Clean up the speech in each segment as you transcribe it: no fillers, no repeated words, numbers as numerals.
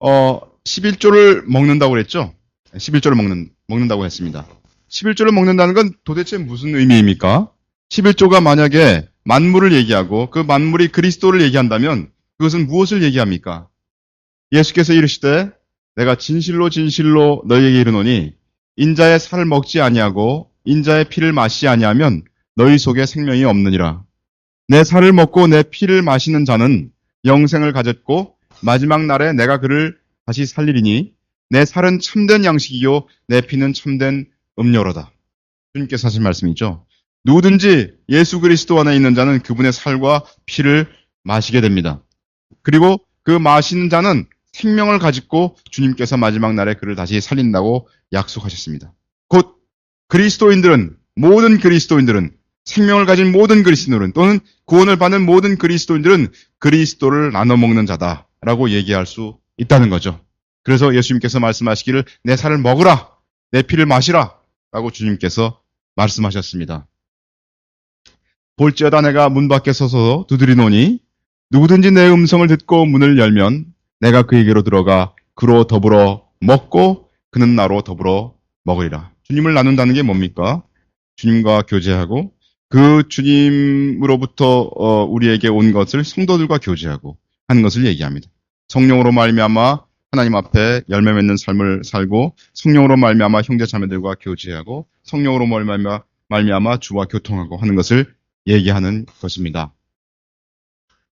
11조를 먹는다고 그랬죠? 11조를 먹는다고 했습니다. 11조를 먹는다는 건 도대체 무슨 의미입니까? 11조가 만약에 만물을 얘기하고 그 만물이 그리스도를 얘기한다면 그것은 무엇을 얘기합니까? 예수께서 이르시되 내가 진실로 진실로 너희에게 이르노니 인자의 살을 먹지 아니하고 인자의 피를 마시지 아니하면 너희 속에 생명이 없느니라. 내 살을 먹고 내 피를 마시는 자는 영생을 가졌고 마지막 날에 내가 그를 다시 살리리니 내 살은 참된 양식이요 내 피는 참된 음료로다. 주님께서 하신 말씀이죠. 누구든지 예수 그리스도 안에 있는 자는 그분의 살과 피를 마시게 됩니다. 그리고 그 마시는 자는 생명을 가지고 주님께서 마지막 날에 그를 다시 살린다고 약속하셨습니다. 곧 모든 그리스도인들은 생명을 가진 모든 그리스도인들은 또는 구원을 받는 모든 그리스도인들은 그리스도를 나눠 먹는 자다라고 얘기할 수 있다는 거죠. 그래서 예수님께서 말씀하시기를 내 살을 먹으라, 내 피를 마시라 라고 주님께서 말씀하셨습니다. 볼지어다 내가 문 밖에 서서 두드리노니 누구든지 내 음성을 듣고 문을 열면 내가 그에게로 들어가 그로 더불어 먹고 그는 나로 더불어 먹으리라. 주님을 나눈다는 게 뭡니까? 주님과 교제하고 그 주님으로부터 우리에게 온 것을 성도들과 교제하고 하는 것을 얘기합니다. 성령으로 말미암아 하나님 앞에 열매 맺는 삶을 살고 성령으로 말미암아 형제 자매들과 교제하고 성령으로 말미암아 주와 교통하고 하는 것을 얘기하는 것입니다.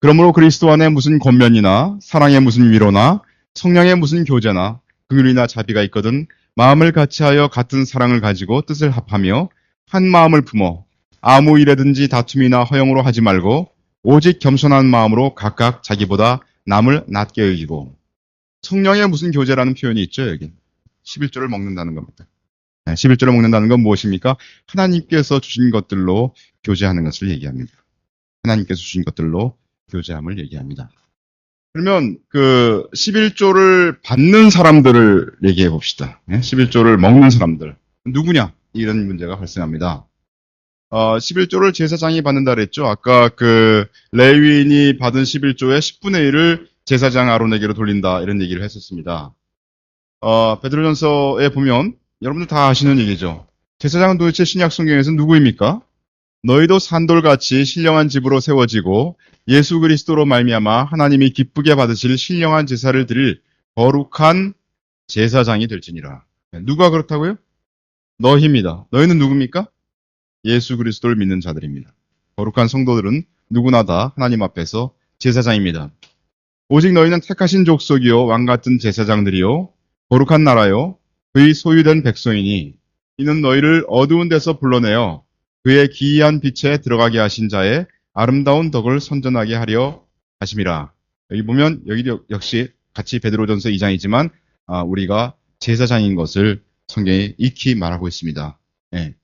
그러므로 그리스도 안에 무슨 권면이나 사랑의 무슨 위로나 성령의 무슨 교제나 긍휼이나 자비가 있거든 마음을 같이하여 같은 사랑을 가지고 뜻을 합하며 한 마음을 품어 아무 일에든지 다툼이나 허영으로 하지 말고 오직 겸손한 마음으로 각각 자기보다 남을 낮게 여기고 성령의 무슨 교제라는 표현이 있죠, 여기. 11조를 먹는다는 겁니다. 11조를 먹는다는 건 무엇입니까? 하나님께서 주신 것들로 교제하는 것을 얘기합니다. 하나님께서 주신 것들로 교제함을 얘기합니다. 그러면 그 11조를 받는 사람들을 얘기해 봅시다. 11조를 먹는 사람들. 누구냐? 이런 문제가 발생합니다. 11조를 제사장이 받는다 그랬죠. 아까 그 레위인이 받은 11조의 10분의 1을 제사장 아론에게로 돌린다 이런 얘기를 했었습니다. 베드로전서에 보면 여러분들 다 아시는 얘기죠. 제사장은 도대체 신약 성경에서 누구입니까? 너희도 산돌같이 신령한 집으로 세워지고 예수 그리스도로 말미암아 하나님이 기쁘게 받으실 신령한 제사를 드릴 거룩한 제사장이 될지니라. 누가 그렇다고요? 너희입니다. 너희는 누굽니까? 예수 그리스도를 믿는 자들입니다. 거룩한 성도들은 누구나 다 하나님 앞에서 제사장입니다. 오직 너희는 택하신 족속이요 왕같은 제사장들이요 거룩한 나라요 그의 소유된 백성이니 이는 너희를 어두운 데서 불러내어 그의 기이한 빛에 들어가게 하신 자의 아름다운 덕을 선전하게 하려 하심이라. 여기 보면 여기 역시 같이 베드로전서 2장이지만 우리가 제사장인 것을 성경이 익히 말하고 있습니다. 예.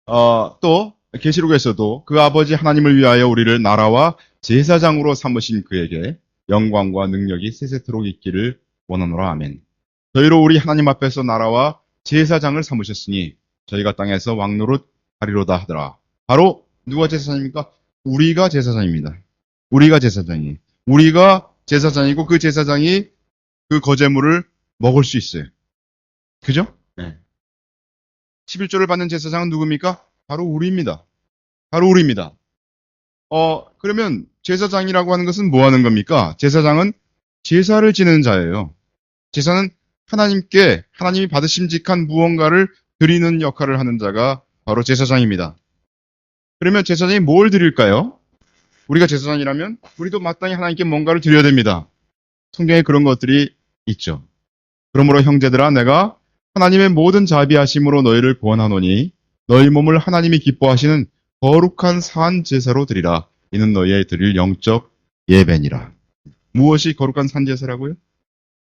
또 계시록에서도 그 아버지 하나님을 위하여 우리를 나라와 제사장으로 삼으신 그에게 영광과 능력이 세세토록 있기를 원하노라. 아멘. 저희로 우리 하나님 앞에서 나라와 제사장을 삼으셨으니 저희가 땅에서 왕노릇 하리로다 하더라. 바로 누가 제사장입니까? 우리가 제사장입니다. 우리가 제사장이. 우리가 제사장이고 그 제사장이 그 거제물을 먹을 수 있어요. 그죠? 네. 11조를 받는 제사장은 누굽니까? 바로 우리입니다. 바로 우리입니다. 그러면 제사장이라고 하는 것은 뭐 하는 겁니까? 제사장은 제사를 지내는 자예요. 제사는 하나님이 받으심직한 무언가를 드리는 역할을 하는 자가 바로 제사장입니다. 그러면 제사장이 뭘 드릴까요? 우리가 제사장이라면 우리도 마땅히 하나님께 뭔가를 드려야 됩니다. 성경에 그런 것들이 있죠. 그러므로 형제들아 내가 하나님의 모든 자비하심으로 너희를 구원하노니 너희 몸을 하나님이 기뻐하시는 거룩한 산 제사로 드리라. 이는 너희의 드릴 영적 예배니라. 무엇이 거룩한 산 제사라고요?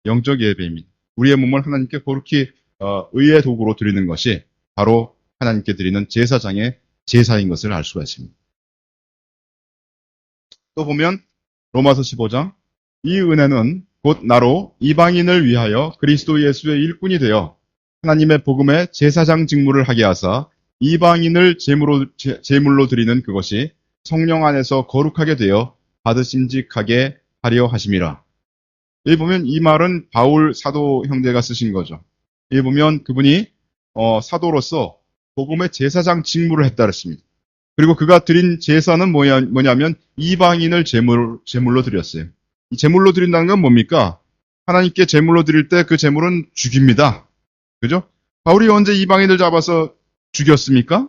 영적 예배입니다. 우리의 몸을 하나님께 거룩히 의의 도구로 드리는 것이 바로 하나님께 드리는 제사장의 제사인 것을 알 수가 있습니다. 또 보면 로마서 15장 이 은혜는 곧 나로 이방인을 위하여 그리스도 예수의 일꾼이 되어 하나님의 복음의 제사장 직무를 하게 하사 이방인을 제물로 드리는 그것이 성령 안에서 거룩하게 되어 받으심직하게 하려 하심이라. 여기 보면 이 말은 바울 사도 형제가 쓰신 거죠. 여기 보면 그분이 사도로서 복음의 제사장 직무를 했다 그랬습니다. 그리고 그가 드린 제사는 뭐냐면 이방인을 제물로 드렸어요. 이 제물로 드린다는 건 뭡니까? 하나님께 제물로 드릴 때 그 제물은 죽입니다. 그죠? 바울이 언제 이방인을 잡아서 죽였습니까?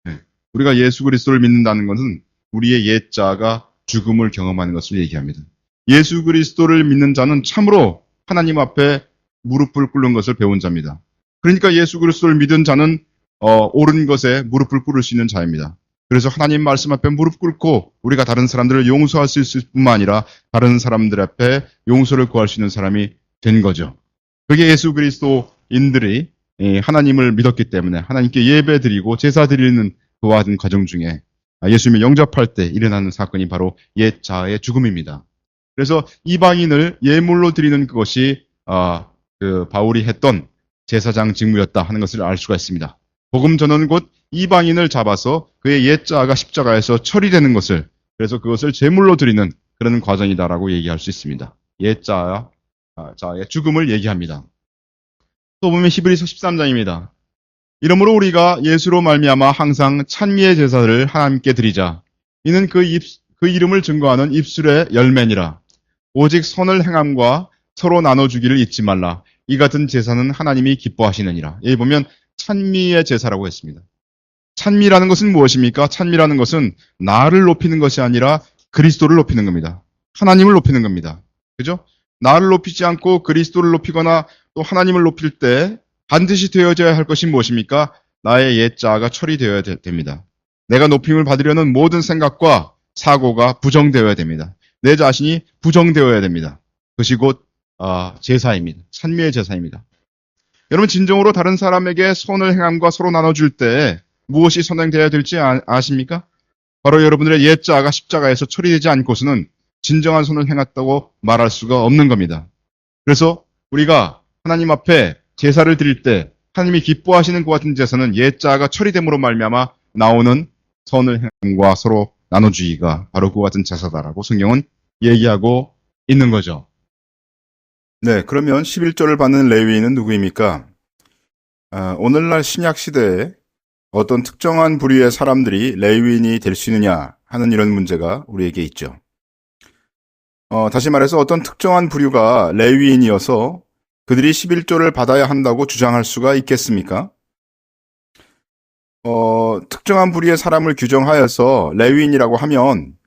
네. 우리가 예수 그리스도를 믿는다는 것은 우리의 옛자가 죽음을 경험하는 것을 얘기합니다. 예수 그리스도를 믿는 자는 참으로 하나님 앞에 무릎을 꿇는 것을 배운 자입니다. 그러니까 예수 그리스도를 믿은 자는 옳은 것에 무릎을 꿇을 수 있는 자입니다. 그래서 하나님 말씀 앞에 무릎 꿇고 우리가 다른 사람들을 용서할 수 있을 뿐만 아니라 다른 사람들 앞에 용서를 구할 수 있는 사람이 된 거죠. 그게 예수 그리스도인들이 하나님을 믿었기 때문에 하나님께 예배 드리고 제사 드리는 그와 같은 과정 중에 예수님을 영접할 때 일어나는 사건이 바로 옛 자아의 죽음입니다. 그래서 이방인을 예물로 드리는 그것이 그 바울이 했던 제사장 직무였다 하는 것을 알 수가 있습니다. 복음 전은 곧 이방인을 잡아서 그의 옛 자아가 십자가에서 처리되는 것을, 그래서 그것을 제물로 드리는 그런 과정이다라고 얘기할 수 있습니다. 옛 자아의 죽음을 얘기합니다. 또 보면 히브리서 13장입니다. 이러므로 우리가 예수로 말미암아 항상 찬미의 제사를 하나님께 드리자. 이는 그 이름을 증거하는 입술의 열매니라. 오직 선을 행함과 서로 나눠주기를 잊지 말라. 이 같은 제사는 하나님이 기뻐하시느니라. 여기 보면 찬미의 제사라고 했습니다. 찬미라는 것은 무엇입니까? 찬미라는 것은 나를 높이는 것이 아니라 그리스도를 높이는 겁니다. 하나님을 높이는 겁니다. 그죠? 나를 높이지 않고 그리스도를 높이거나 또 하나님을 높일 때 반드시 되어져야 할 것이 무엇입니까? 나의 옛 자아가 처리되어야 됩니다. 내가 높임을 받으려는 모든 생각과 사고가 부정되어야 됩니다. 내 자신이 부정되어야 됩니다. 그것이 곧 제사입니다. 찬미의 제사입니다. 여러분 진정으로 다른 사람에게 선을 행함과 서로 나눠줄 때 무엇이 선행되어야 될지 아십니까? 바로 여러분들의 옛 자아가 십자가에서 처리되지 않고서는 진정한 선을 행했다고 말할 수가 없는 겁니다. 그래서 우리가 하나님 앞에 제사를 드릴 때 하나님이 기뻐하시는 것 같은 제사는 옛 자아가 처리됨으로 말미암아 나오는 선을 행함과 서로 나눠주기가 바로 그와 같은 제사다라고 성경은 얘기하고 있는 거죠. 네, 그러면 11조를 받는 레위인은 누구입니까? 오늘날 신약 시대에 어떤 특정한 부류의 사람들이 레위인이 될 수 있느냐 하는 이런 문제가 우리에게 있죠. 다시 말해서 어떤 특정한 부류가 레위인이어서 그들이 11조를 받아야 한다고 주장할 수가 있겠습니까? 특정한 부류의 사람을 규정하여서 레위인이라고 하면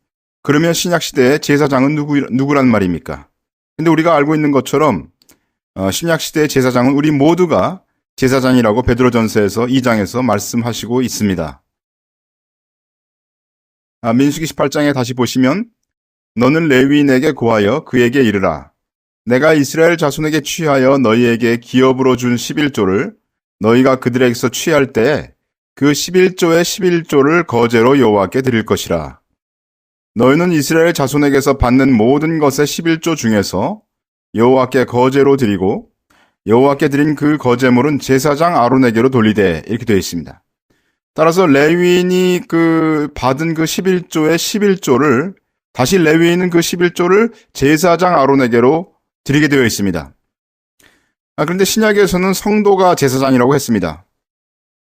그러면 신약 시대의 제사장은 누구란 말입니까? 근데 우리가 알고 있는 것처럼 신약 시대의 제사장은 우리 모두가 제사장이라고 베드로전서에서 2장에서 말씀하시고 있습니다. 민수기 18장에 다시 보시면 너는 레위인에게 고하여 그에게 이르라. 내가 이스라엘 자손에게 취하여 너희에게 기업으로 준 11조를 너희가 그들에게서 취할 때 그 11조의 11조를 거제로 여호와께 드릴 것이라. 너희는 이스라엘 자손에게서 받는 모든 것의 11조 중에서 여호와께 거제로 드리고 여호와께 드린 그 거제물은 제사장 아론에게로 돌리되 이렇게 되어 있습니다. 따라서 레위인이 받은 그 11조의 11조를 다시 레위인은 그 11조를 제사장 아론에게로 드리게 되어 있습니다. 그런데 신약에서는 성도가 제사장이라고 했습니다.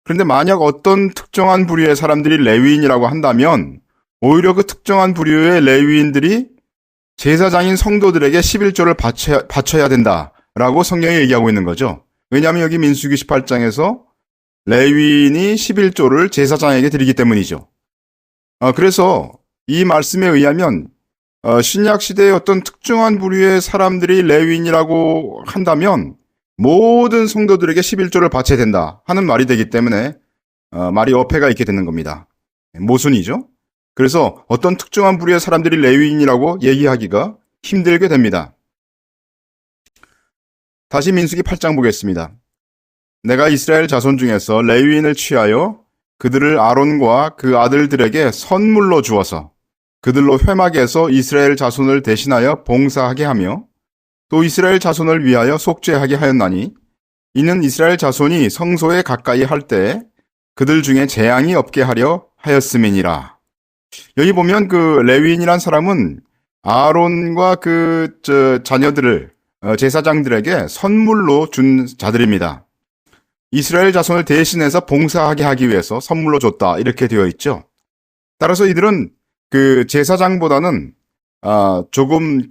그런데 만약 어떤 특정한 부류의 사람들이 레위인이라고 한다면 오히려 그 특정한 부류의 레위인들이 제사장인 성도들에게 11조를 바쳐야 된다라고 성경이 얘기하고 있는 거죠. 왜냐하면 여기 민수기 18장에서 레위인이 11조를 제사장에게 드리기 때문이죠. 그래서 이 말씀에 의하면 신약 시대의 어떤 특정한 부류의 사람들이 레위인이라고 한다면 모든 성도들에게 11조를 바쳐야 된다 하는 말이 되기 때문에 말이 어폐가 있게 되는 겁니다. 모순이죠. 그래서 어떤 특정한 부류의 사람들이 레위인이라고 얘기하기가 힘들게 됩니다. 다시 민수기 8장 보겠습니다. 내가 이스라엘 자손 중에서 레위인을 취하여 그들을 아론과 그 아들들에게 선물로 주어서 그들로 회막에서 이스라엘 자손을 대신하여 봉사하게 하며 또 이스라엘 자손을 위하여 속죄하게 하였나니 이는 이스라엘 자손이 성소에 가까이 할 때 그들 중에 재앙이 없게 하려 하였음이니라. 여기 보면 그 레위인이란 사람은 아론과 자녀들을 제사장들에게 선물로 준 자들입니다. 이스라엘 자손을 대신해서 봉사하게 하기 위해서 선물로 줬다. 이렇게 되어 있죠. 따라서 이들은 그 제사장보다는 조금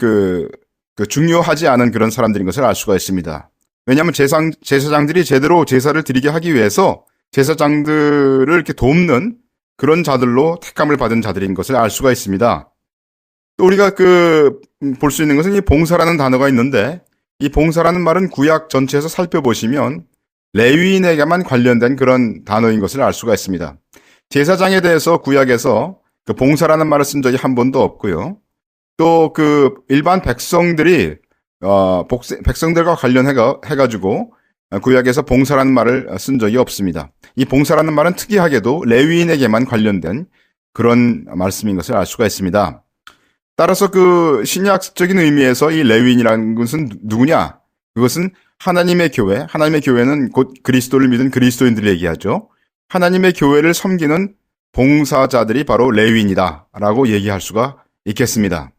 중요하지 않은 그런 사람들인 것을 알 수가 있습니다. 왜냐하면 제사장들이 제대로 제사를 드리게 하기 위해서 제사장들을 이렇게 돕는 그런 자들로 택감을 받은 자들인 것을 알 수가 있습니다. 또 우리가 볼 수 있는 것은 이 봉사라는 단어가 있는데, 이 봉사라는 말은 구약 전체에서 살펴보시면 레위인에게만 관련된 그런 단어인 것을 알 수가 있습니다. 제사장에 대해서 구약에서 그 봉사라는 말을 쓴 적이 한 번도 없고요. 또 일반 백성들이 백성들과 관련해가지고 구약에서 봉사라는 말을 쓴 적이 없습니다. 이 봉사라는 말은 특이하게도 레위인에게만 관련된 그런 말씀인 것을 알 수가 있습니다. 따라서 신약적인 의미에서 이 레위인이라는 것은 누구냐? 그것은 하나님의 교회, 하나님의 교회는 곧 그리스도를 믿은 그리스도인들을 얘기하죠. 하나님의 교회를 섬기는 봉사자들이 바로 레위인이다 라고 얘기할 수가 있겠습니다.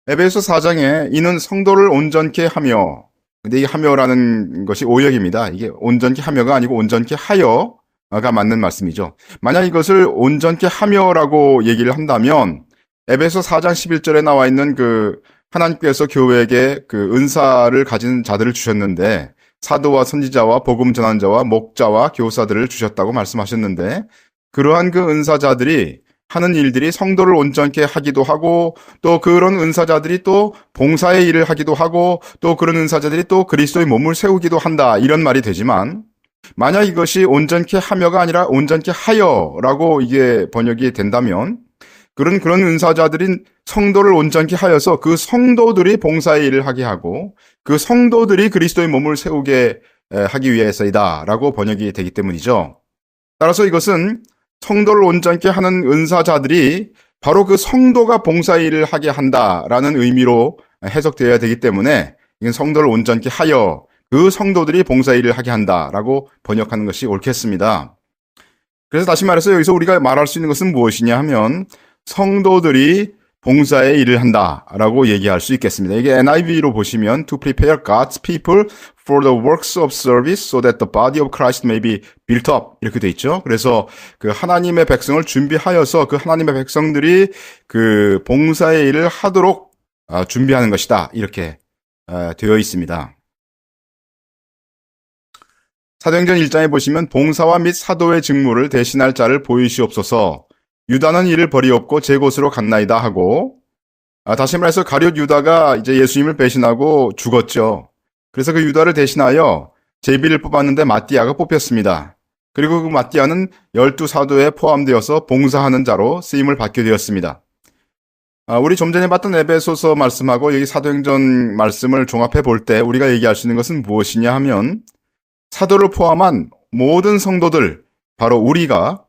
에베소 4장에 이는 성도를 온전케 하며, 근데 이 하며라는 것이 오역입니다. 이게 온전케 하며가 아니고 온전케 하여가 맞는 말씀이죠. 만약 이것을 온전케 하며라고 얘기를 한다면 에베소 4장 11절에 나와 있는 하나님께서 교회에게 은사를 가진 자들을 주셨는데, 사도와 선지자와 복음 전환자와 목자와 교사들을 주셨다고 말씀하셨는데, 그러한 은사자들이 하는 일들이 성도를 온전케 하기도 하고, 또 그런 은사자들이 또 봉사의 일을 하기도 하고, 또 그런 은사자들이 또 그리스도의 몸을 세우기도 한다, 이런 말이 되지만, 만약 이것이 온전케 하며가 아니라 온전케 하여라고 이게 번역이 된다면, 그런 은사자들인 성도를 온전케 하여서 그 성도들이 봉사의 일을 하게 하고, 그 성도들이 그리스도의 몸을 세우게 하기 위해서이다 라고 번역이 되기 때문이죠. 따라서 이것은 성도를 온전케 하는 은사자들이 바로 그 성도가 봉사의 일을 하게 한다라는 의미로 해석되어야 되기 때문에, 이건 성도를 온전케 하여 그 성도들이 봉사의 일을 하게 한다라고 번역하는 것이 옳겠습니다. 그래서 다시 말해서 여기서 우리가 말할 수 있는 것은 무엇이냐 하면, 성도들이 봉사의 일을 한다라고 얘기할 수 있겠습니다. 이게 NIV로 보시면 to prepare God's people for the works of service so that the body of Christ may be built up 이렇게 돼 있죠. 그래서 하나님의 백성을 준비하여서 하나님의 백성들이 봉사의 일을 하도록 준비하는 것이다 이렇게 되어 있습니다. 사도행전 1장에 보시면 봉사와 및 사도의 직무를 대신할 자를 보이시옵소서. 유다는 이를 버리옵고 제 곳으로 갔나이다 하고, 다시 말해서 가룟 유다가 이제 예수님을 배신하고 죽었죠. 그래서 그 유다를 대신하여 제비를 뽑았는데 마띠아가 뽑혔습니다. 그리고 그 마띠아는 12사도에 포함되어서 봉사하는 자로 쓰임을 받게 되었습니다. 우리 좀 전에 봤던 에베소서 말씀하고 여기 사도행전 말씀을 종합해 볼 때 우리가 얘기할 수 있는 것은 무엇이냐 하면, 사도를 포함한 모든 성도들, 바로 우리가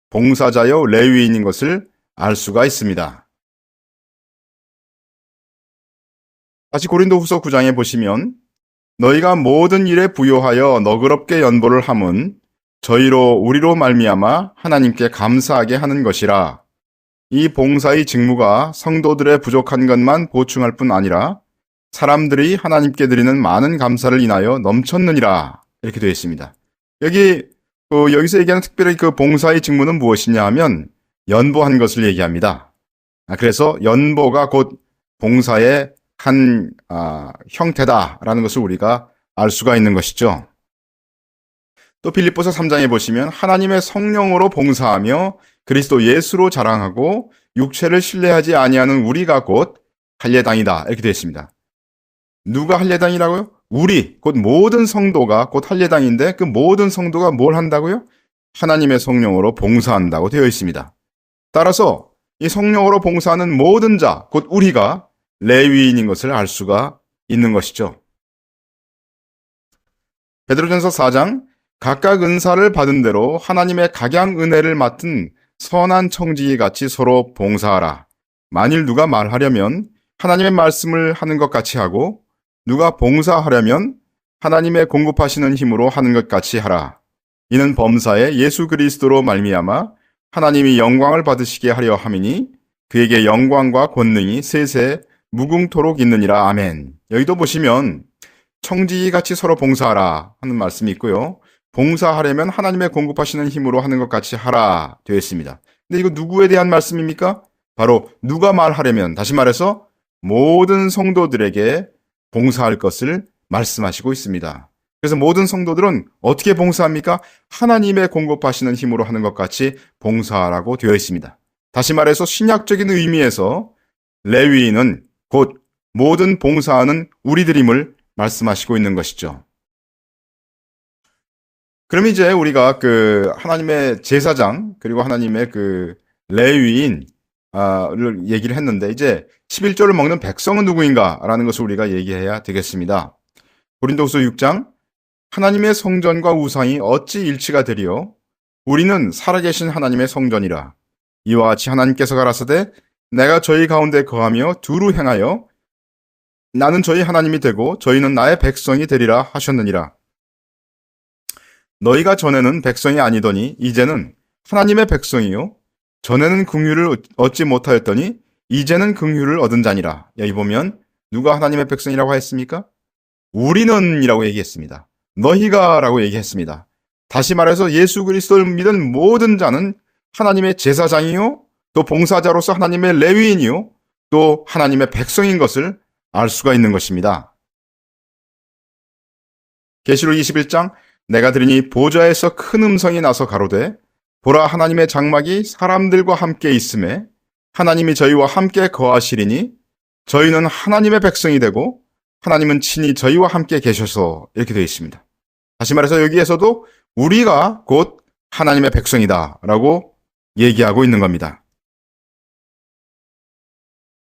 봉사자여 레위인인 것을 알 수가 있습니다. 다시 고린도후서 9장에 보시면, 너희가 모든 일에 부요하여 너그럽게 연보를 함은 저희로 우리로 말미암아 하나님께 감사하게 하는 것이라. 이 봉사의 직무가 성도들의 부족한 것만 보충할 뿐 아니라 사람들이 하나님께 드리는 많은 감사를 인하여 넘쳤느니라 이렇게 되어 있습니다. 여기서 얘기하는 특별히 봉사의 직무는 무엇이냐 하면 연보한 것을 얘기합니다. 그래서 연보가 곧 봉사의 한 형태다라는 것을 우리가 알 수가 있는 것이죠. 또 빌립보서 3장에 보시면 하나님의 성령으로 봉사하며 그리스도 예수로 자랑하고 육체를 신뢰하지 아니하는 우리가 곧 할례당이다 이렇게 되어 있습니다. 누가 할례당이라고요? 우리, 곧 모든 성도가 곧 할례당인데 그 모든 성도가 뭘 한다고요? 하나님의 성령으로 봉사한다고 되어 있습니다. 따라서 이 성령으로 봉사하는 모든 자, 곧 우리가 레위인인 것을 알 수가 있는 것이죠. 베드로전서 4장, 각각 은사를 받은 대로 하나님의 각양 은혜를 맡은 선한 청지기 같이 서로 봉사하라. 만일 누가 말하려면 하나님의 말씀을 하는 것 같이 하고, 누가 봉사하려면 하나님의 공급하시는 힘으로 하는 것 같이 하라. 이는 범사에 예수 그리스도로 말미암아 하나님이 영광을 받으시게 하려 함이니 그에게 영광과 권능이 세세 무궁토록 있느니라. 아멘. 여기도 보시면 청지기같이 서로 봉사하라 하는 말씀이 있고요. 봉사하려면 하나님의 공급하시는 힘으로 하는 것 같이 하라 되어 있습니다. 근데 이거 누구에 대한 말씀입니까? 바로 누가 말하려면, 다시 말해서 모든 성도들에게 봉사할 것을 말씀하시고 있습니다. 그래서 모든 성도들은 어떻게 봉사합니까? 하나님의 공급하시는 힘으로 하는 것 같이 봉사하라고 되어 있습니다. 다시 말해서 신약적인 의미에서 레위인은 곧 모든 봉사하는 우리들임을 말씀하시고 있는 것이죠. 그럼 이제 우리가 하나님의 제사장 그리고 하나님의 레위인을 얘기를 했는데, 이제 11조를 먹는 백성은 누구인가라는 것을 우리가 얘기해야 되겠습니다. 고린도후서 6장, 하나님의 성전과 우상이 어찌 일치가 되리요? 우리는 살아계신 하나님의 성전이라. 이와 같이 하나님께서 가라사대 내가 저희 가운데 거하며 두루 행하여 나는 저희 하나님이 되고 저희는 나의 백성이 되리라 하셨느니라. 너희가 전에는 백성이 아니더니 이제는 하나님의 백성이요 전에는 긍휼을 얻지 못하였더니 이제는 긍휼을 얻은 자니라. 여기 보면 누가 하나님의 백성이라고 했습니까? 우리는 이라고 얘기했습니다. 너희가 라고 얘기했습니다. 다시 말해서 예수 그리스도를 믿은 모든 자는 하나님의 제사장이요 또 봉사자로서 하나님의 레위인이요 또 하나님의 백성인 것을 알 수가 있는 것입니다. 계시록 21장, 내가 들으니 보좌에서 큰 음성이 나서 가로되 보라, 하나님의 장막이 사람들과 함께 있음에 하나님이 저희와 함께 거하시리니 저희는 하나님의 백성이 되고 하나님은 친히 저희와 함께 계셔서, 이렇게 되어 있습니다. 다시 말해서 여기에서도 우리가 곧 하나님의 백성이다 라고 얘기하고 있는 겁니다.